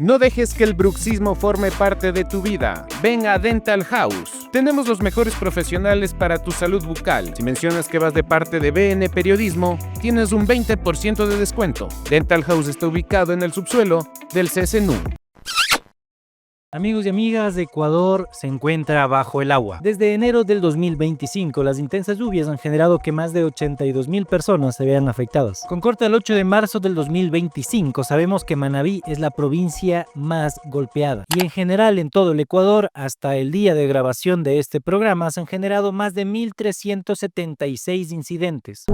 No dejes que el bruxismo forme parte de tu vida. Ven a Dental House. Tenemos los mejores profesionales para tu salud bucal. Si mencionas que vas de parte de BN Periodismo, tienes un 20% de descuento. Dental House está ubicado en el subsuelo del CCNU. Amigos y amigas, Ecuador se encuentra bajo el agua. Desde enero del 2025, las intensas lluvias han generado que más de 82.000 personas se vean afectadas. Con corte al 8 de marzo del 2025, sabemos que Manabí es la provincia más golpeada. Y en general en todo el Ecuador, hasta el día de grabación de este programa, se han generado más de 1.376 incidentes.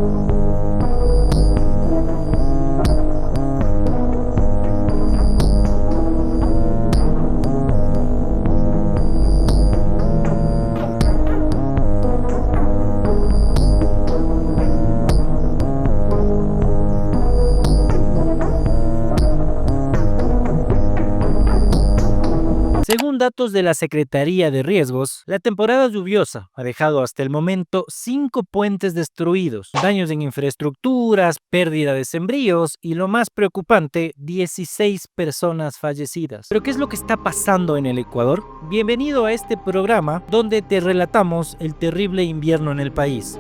Según datos de la Secretaría de Riesgos, la temporada lluviosa ha dejado hasta el momento 5 puentes destruidos, daños en infraestructuras, pérdida de sembríos y, lo más preocupante, 16 personas fallecidas. ¿Pero qué es lo que está pasando en el Ecuador? Bienvenido a este programa donde te relatamos el terrible invierno en el país.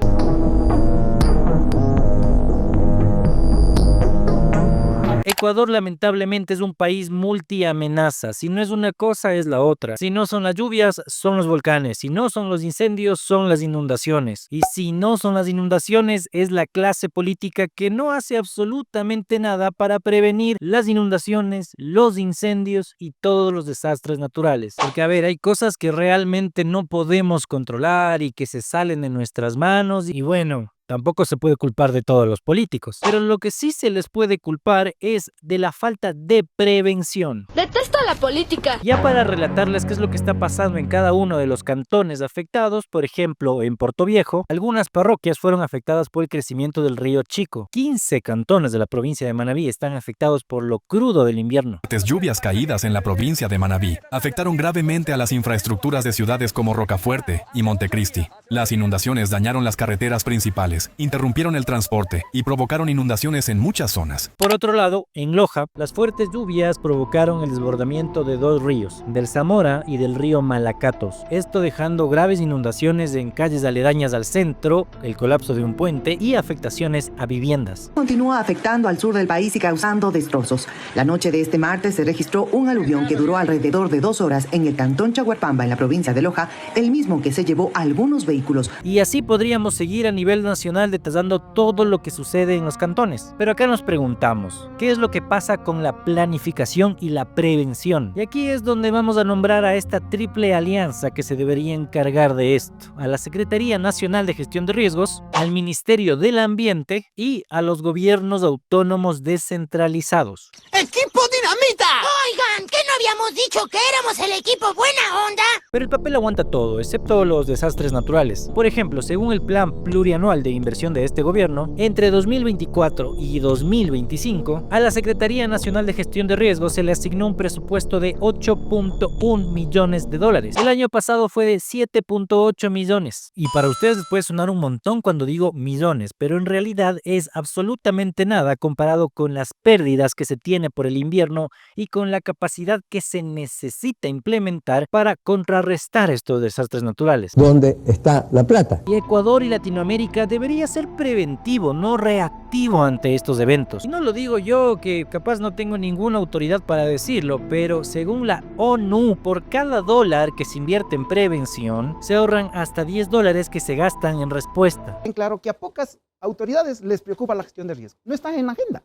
Ecuador lamentablemente es un país multiamenaza. Si no es una cosa, es la otra. Si no son las lluvias, son los volcanes. Si no son los incendios, son las inundaciones. Y si no son las inundaciones, es la clase política que no hace absolutamente nada para prevenir las inundaciones, los incendios y todos los desastres naturales. Porque, a ver, hay cosas que realmente no podemos controlar y que se salen de nuestras manos y bueno, tampoco se puede culpar de todos los políticos, pero lo que sí se les puede culpar es de la falta de prevención. ¡Detesto la política! Ya para relatarles qué es lo que está pasando en cada uno de los cantones afectados, por ejemplo, en Portoviejo, algunas parroquias fueron afectadas por el crecimiento del río Chico. 15 cantones de la provincia de Manabí están afectados por lo crudo del invierno. Las lluvias caídas en la provincia de Manabí afectaron gravemente a las infraestructuras de ciudades como Rocafuerte y Montecristi. Las inundaciones dañaron las carreteras principales, interrumpieron el transporte y provocaron inundaciones en muchas zonas. Por otro lado, en Loja, las fuertes lluvias provocaron el desbordamiento de 2 ríos, del Zamora y del río Malacatos. Esto dejando graves inundaciones en calles aledañas al centro, el colapso de un puente y afectaciones a viviendas. Continúa afectando al sur del país y causando destrozos. La noche de este martes se registró un aluvión que duró alrededor de 2 horas en el cantón Chaguarpamba, en la provincia de Loja, el mismo que se llevó a algunos vehículos. Y así podríamos seguir a nivel nacional detallando todo lo que sucede en los cantones. Pero acá nos preguntamos, ¿qué es lo que pasa con la planificación y la prevención? Y aquí es donde vamos a nombrar a esta triple alianza que se debería encargar de esto: a la Secretaría Nacional de Gestión de Riesgos, al Ministerio del Ambiente y a los gobiernos autónomos descentralizados. ¡Equipo Dinamita! Oigan, ¿qué no habíamos dicho que éramos el equipo buena onda? Pero el papel aguanta todo, excepto los desastres naturales. Por ejemplo, según el Plan Plurianual de Inversión de este gobierno, entre 2024 y 2025, a la Secretaría Nacional de Gestión de Riesgos se le asignó un presupuesto de 8.1 millones de dólares. El año pasado fue de 7.8 millones. Y para ustedes les puede sonar un montón cuando digo millones, pero en realidad es absolutamente nada comparado con las pérdidas que se tiene por el invierno y con la capacidad que se necesita implementar para contrarrestar estos desastres naturales. ¿Dónde está la plata? Y Ecuador y Latinoamérica debería ser preventivo, no reactivo ante estos eventos. Y no lo digo yo, que capaz no tengo ninguna autoridad para decirlo, pero según la ONU, por cada dólar que se invierte en prevención, se ahorran hasta $10 que se gastan en respuesta. En claro que a pocas autoridades les preocupa la gestión de riesgo. No está en la agenda,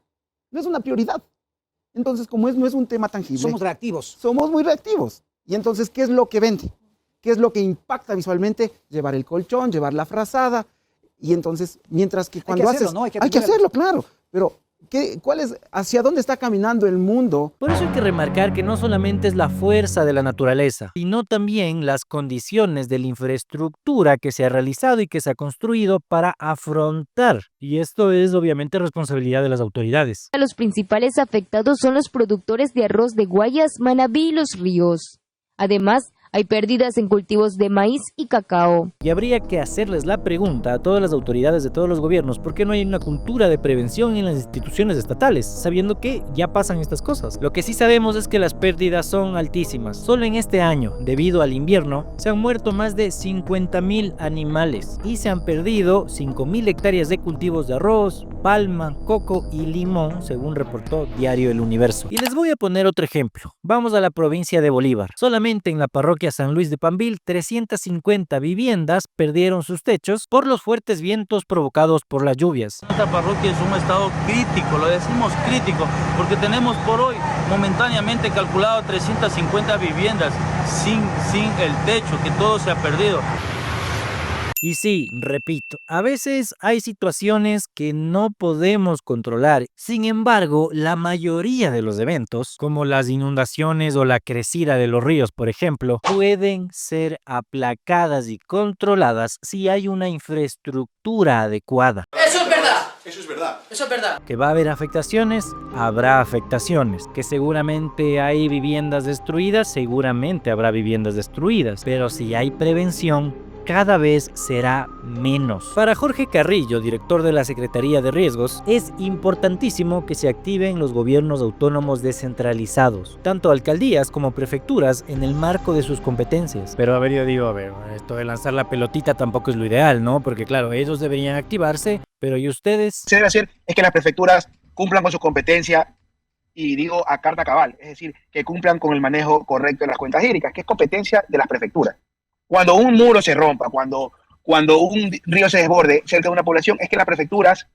no es una prioridad. Entonces, como no es un tema tangible, Somos reactivos. Somos muy reactivos. Y entonces, ¿qué es lo que vende? ¿Qué es lo que impacta visualmente? Llevar el colchón, llevar la frazada. Y entonces, mientras que cuando haces... ¿no? Hay que hacerlo, claro. Pero, ¿hacia dónde está caminando el mundo? Por eso hay que remarcar que no solamente es la fuerza de la naturaleza, sino también las condiciones de la infraestructura que se ha realizado y que se ha construido para afrontar. Y esto es obviamente responsabilidad de las autoridades. Los principales afectados son los productores de arroz de Guayas, Manabí y Los Ríos. Además, Hay pérdidas en cultivos de maíz y cacao. Y habría que hacerles la pregunta a todas las autoridades de todos los gobiernos, ¿por qué no hay una cultura de prevención en las instituciones estatales, sabiendo que ya pasan estas cosas? Lo que sí sabemos es que las pérdidas son altísimas. Solo en este año, debido al invierno, se han muerto más de 50.000 animales y se han perdido 5.000 hectáreas de cultivos de arroz, palma, coco y limón, según reportó Diario El Universo. Y les voy a poner otro ejemplo. Vamos a la provincia de Bolívar. Solamente en la parroquia San Luis de Pambil, 350 viviendas perdieron sus techos por los fuertes vientos provocados por las lluvias. Esta parroquia es un estado crítico, lo decimos crítico, porque tenemos por hoy momentáneamente calculado 350 viviendas sin el techo, que todo se ha perdido. Y sí, repito, a veces hay situaciones que no podemos controlar. Sin embargo, la mayoría de los eventos, como las inundaciones o la crecida de los ríos, por ejemplo, pueden ser aplacadas y controladas si hay una infraestructura adecuada. Eso es verdad. Eso es verdad. Eso es verdad. Que va a haber afectaciones, habrá afectaciones. Que seguramente hay viviendas destruidas, seguramente habrá viviendas destruidas. Pero si hay prevención, cada vez será menos. Para Jorge Carrillo, director de la Secretaría de Riesgos, es importantísimo que se activen los gobiernos autónomos descentralizados, tanto alcaldías como prefecturas, en el marco de sus competencias. Pero a ver, yo digo, esto de lanzar la pelotita tampoco es lo ideal, ¿no? Porque claro, ellos deberían activarse, pero ¿y ustedes? Se debe hacer es que las prefecturas cumplan con su competencia, y digo a carta cabal, es decir, que cumplan con el manejo correcto de las cuentas hídricas, que es competencia de las prefecturas. Cuando un muro se rompa, cuando un río se desborde cerca de una población, es que las prefecturas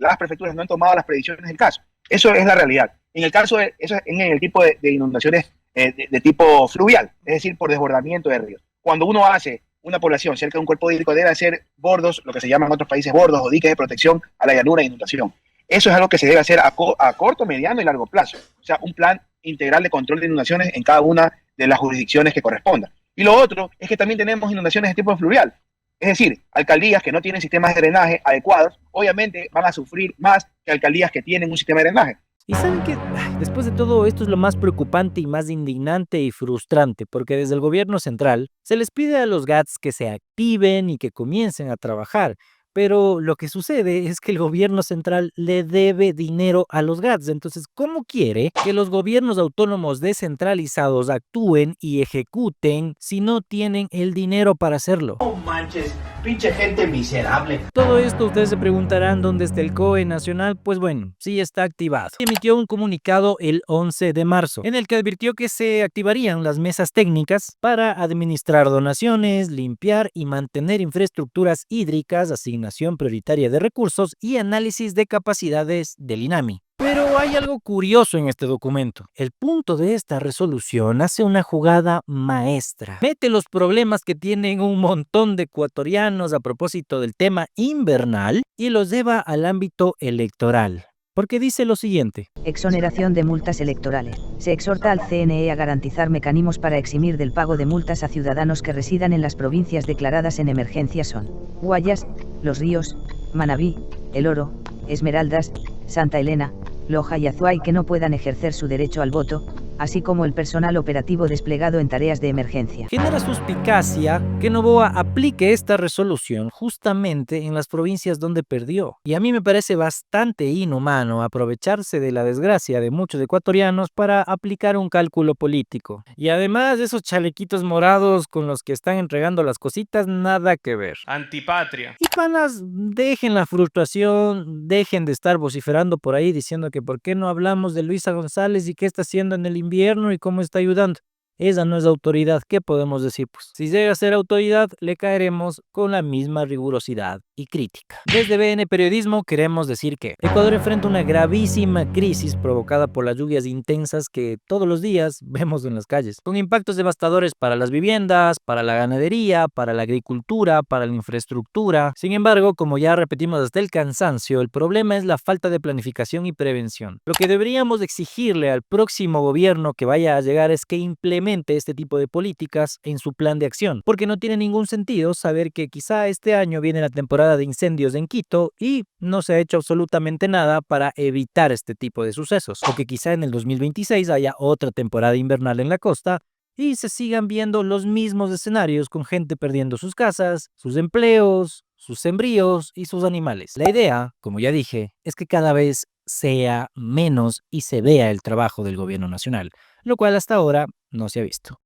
no han tomado las previsiones del caso. Eso es la realidad. En el caso eso es en el tipo de inundaciones de tipo fluvial, es decir, por desbordamiento de ríos. Cuando uno hace una población cerca de un cuerpo hídrico, debe hacer bordos, lo que se llaman en otros países bordos o diques de protección a la llanura e inundación. Eso es algo que se debe hacer a corto, mediano y largo plazo. O sea, un plan integral de control de inundaciones en cada una de las jurisdicciones que correspondan. Y lo otro es que también tenemos inundaciones de tipo fluvial. Es decir, alcaldías que no tienen sistemas de drenaje adecuados, obviamente van a sufrir más que alcaldías que tienen un sistema de drenaje. Y saben que después de todo esto es lo más preocupante y más indignante y frustrante, porque desde el gobierno central se les pide a los GATS que se activen y que comiencen a trabajar. Pero lo que sucede es que el gobierno central le debe dinero a los GATS. Entonces, ¿cómo quiere que los gobiernos autónomos descentralizados actúen y ejecuten si no tienen el dinero para hacerlo? No manches, pinche gente miserable. Todo esto ustedes se preguntarán dónde está el COE nacional. Pues bueno, sí está activado. Emitió un comunicado el 11 de marzo en el que advirtió que se activarían las mesas técnicas para administrar donaciones, limpiar y mantener infraestructuras hídricas, asignación prioritaria de recursos y análisis de capacidades del INAMI. Pero hay algo curioso en este documento. El punto de esta resolución hace una jugada maestra. Mete los problemas que tienen un montón de ecuatorianos a propósito del tema invernal y los lleva al ámbito electoral. Porque dice lo siguiente. Exoneración de multas electorales. Se exhorta al CNE a garantizar mecanismos para eximir del pago de multas a ciudadanos que residan en las provincias declaradas en emergencia son Guayas, Los Ríos, Manabí, El Oro, Esmeraldas, Santa Elena, Loja y Azuay que no puedan ejercer su derecho al voto, así como el personal operativo desplegado en tareas de emergencia. Genera suspicacia que Noboa aplique esta resolución justamente en las provincias donde perdió. Y a mí me parece bastante inhumano aprovecharse de la desgracia de muchos ecuatorianos para aplicar un cálculo político. Y además esos chalequitos morados con los que están entregando las cositas, nada que ver. Antipatria. Y panas, dejen la frustración, dejen de estar vociferando por ahí diciendo que por qué no hablamos de Luisa González y qué está haciendo en el invierno y cómo está ayudando. Esa no es autoridad, ¿qué podemos decir? Pues si llega a ser autoridad, le caeremos con la misma rigurosidad y crítica. Desde BN Periodismo queremos decir que Ecuador enfrenta una gravísima crisis provocada por las lluvias intensas que todos los días vemos en las calles, con impactos devastadores para las viviendas, para la ganadería, para la agricultura, para la infraestructura. Sin embargo, como ya repetimos hasta el cansancio, el problema es la falta de planificación y prevención. Lo que deberíamos exigirle al próximo gobierno que vaya a llegar es que implemente este tipo de políticas en su plan de acción, porque no tiene ningún sentido saber que quizá este año viene la temporada de incendios en Quito y no se ha hecho absolutamente nada para evitar este tipo de sucesos, o que quizá en el 2026 haya otra temporada invernal en la costa y se sigan viendo los mismos escenarios con gente perdiendo sus casas, sus empleos, sus sembríos y sus animales. La idea, como ya dije, es que cada vez sea menos y se vea el trabajo del gobierno nacional, lo cual hasta ahora no se ha visto.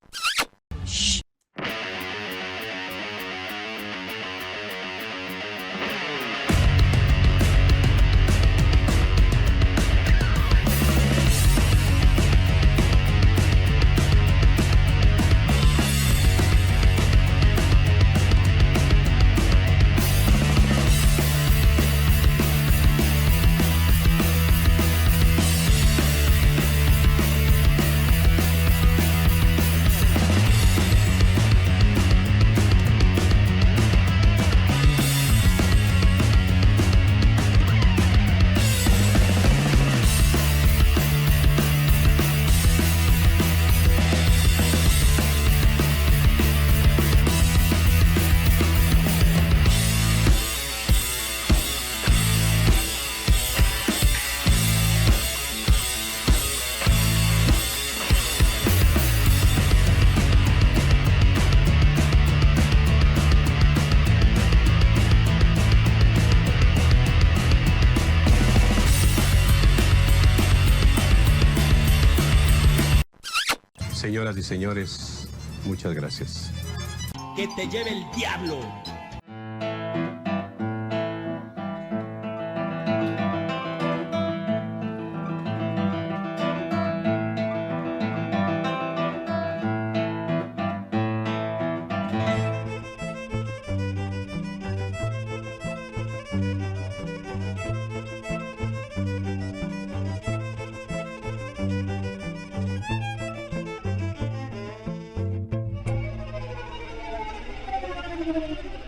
Señoras y señores, muchas gracias. Que te lleve el diablo. Thank you.